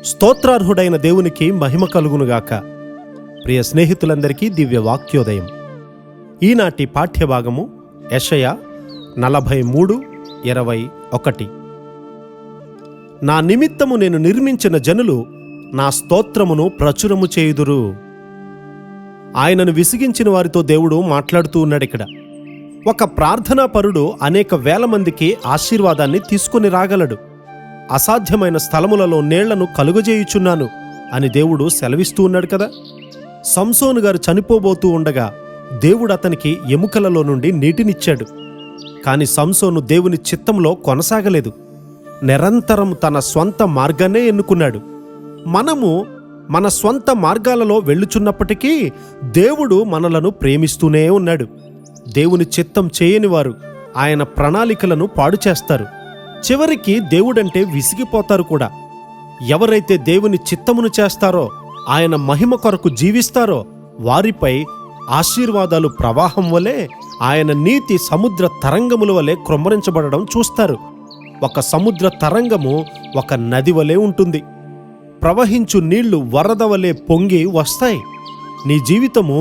స్తోత్రార్హుడైన దేవునికి మహిమ కలుగునుగాక. ప్రియ స్నేహితులందరికీ దివ్య వాక్యోదయం. ఈనాటి పాఠ్యభాగము యెషయా 43:21. నా నిమిత్తము నేను నిర్మించిన జనులు నా స్తోత్రమును ప్రచురము చేయుదురు. ఆయనను విసిగించిన వారితో దేవుడు మాట్లాడుతూ ఉన్నాడిక్కడ. ఒక ప్రార్థనా పరుడు అనేక వేల మందికి ఆశీర్వాదాన్ని తీసుకొని రాగలడు. అసాధ్యమైన స్థలములలో నీళ్లను కలుగజేయుచున్నాను అని దేవుడు సెలవిస్తూ ఉన్నాడు కదా. సంసోను గారు చనిపోబోతూ ఉండగా దేవుడు అతనికి ఎముకలలో నుండి నీటినిచ్చాడు. కాని సంసోను దేవుని చిత్తంలో కొనసాగలేదు. నిరంతరం తన స్వంత మార్గాన్నే ఎన్నుకున్నాడు. మనము మన స్వంత మార్గాలలో వెళ్ళుచున్నప్పటికీ దేవుడు మనలను ప్రేమిస్తూనే ఉన్నాడు. దేవుని చిత్తం చేయని వారు ఆయన ప్రణాళికలను పాడు చేస్తారు. చివరికి దేవుడంటే విసిగిపోతారు కూడా. ఎవరైతే దేవుని చిత్తమును చేస్తారో, ఆయన మహిమ కొరకు జీవిస్తారో వారిపై ఆశీర్వాదాలు ప్రవాహం వలె, ఆయన నీతి సముద్ర తరంగముల వలె క్రొమ్మరించబడడం చూస్తారు. ఒక సముద్ర తరంగము ఒక నది వలె ఉంటుంది. ప్రవహించు నీళ్లు వరద వలె పొంగి వస్తాయి. నీ జీవితము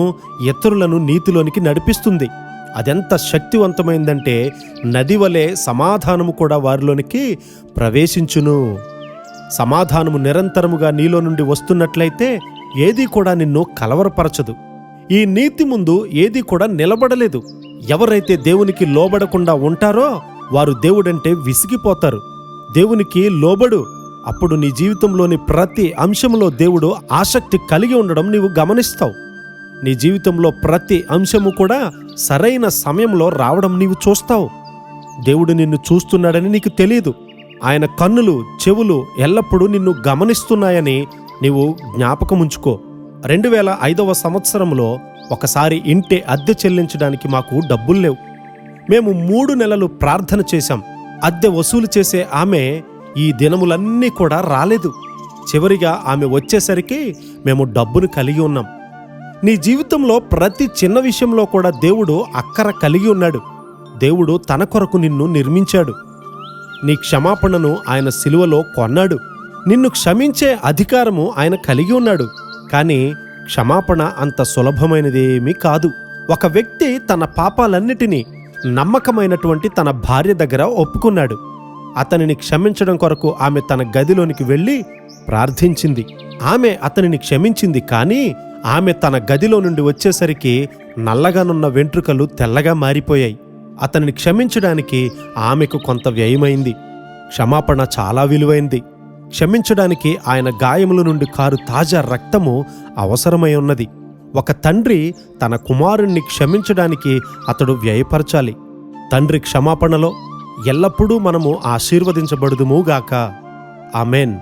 ఇతరులను నీతిలోనికి నడిపిస్తుంది. అదెంత శక్తివంతమైందంటే నది వలె సమాధానము కూడా వారిలోనికి ప్రవేశించును. సమాధానము నిరంతరముగా నీలో నుండి వస్తున్నట్లయితే ఏదీ కూడా నిన్ను కలవరపరచదు. ఈ నీతి ముందు ఏదీ కూడా నిలబడలేదు. ఎవరైతే దేవునికి లోబడకుండా ఉంటారో వారు దేవుడంటే విసిగిపోతారు. దేవునికి లోబడు. అప్పుడు నీ జీవితంలోని ప్రతి అంశంలో దేవుడు ఆసక్తి కలిగి ఉండడం నీవు గమనిస్తావు. నీ జీవితంలో ప్రతి అంశము కూడా సరైన సమయంలో రావడం నీవు చూస్తావు. దేవుడు నిన్ను చూస్తున్నాడని నీకు తెలియదు. ఆయన కన్నులు, చెవులు ఎల్లప్పుడూ నిన్ను గమనిస్తున్నాయని నీవు జ్ఞాపకముంచుకో. 2005వ సంవత్సరంలో ఒకసారి ఇంటి అద్దె చెల్లించడానికి మాకు డబ్బులు లేవు. మేము 3 నెలలు ప్రార్థన చేశాం. అద్దె వసూలు చేసే ఆమె ఈ దినములన్నీ కూడా రాలేదు. చివరిగా ఆమె వచ్చేసరికి మేము డబ్బును కలిగి ఉన్నాం. నీ జీవితంలో ప్రతి చిన్న విషయంలో కూడా దేవుడు అక్కర కలిగి ఉన్నాడు. దేవుడు తన కొరకు నిన్ను నిర్మించాడు. నీ క్షమాపణను ఆయన సిలువలో కొన్నాడు. నిన్ను క్షమించే అధికారము ఆయన కలిగి ఉన్నాడు. కానీ క్షమాపణ అంత సులభమైనదేమీ కాదు. ఒక వ్యక్తి తన పాపాలన్నిటినీ నమ్మకమైనటువంటి తన భార్య దగ్గర ఒప్పుకున్నాడు. అతనిని క్షమించడం కొరకు ఆమె తన గదిలోనికి వెళ్ళి ప్రార్థించింది. ఆమె అతనిని క్షమించింది. కానీ ఆమె తన గదిలో నుండి వచ్చేసరికి నల్లగానున్న వెంట్రుకలు తెల్లగా మారిపోయాయి. అతనిని క్షమించడానికి ఆమెకు కొంత వ్యయమైంది. క్షమాపణ చాలా విలువైంది. క్షమించడానికి ఆయన గాయముల నుండి కారు తాజా రక్తము అవసరమై ఉన్నది. ఒక తండ్రి తన కుమారుణ్ణి క్షమించడానికి అతడు వ్యయపరచాలి. తండ్రి క్షమాపణలో ఎల్లప్పుడూ మనము ఆశీర్వదించబడుదుముగాక. ఆమెన్.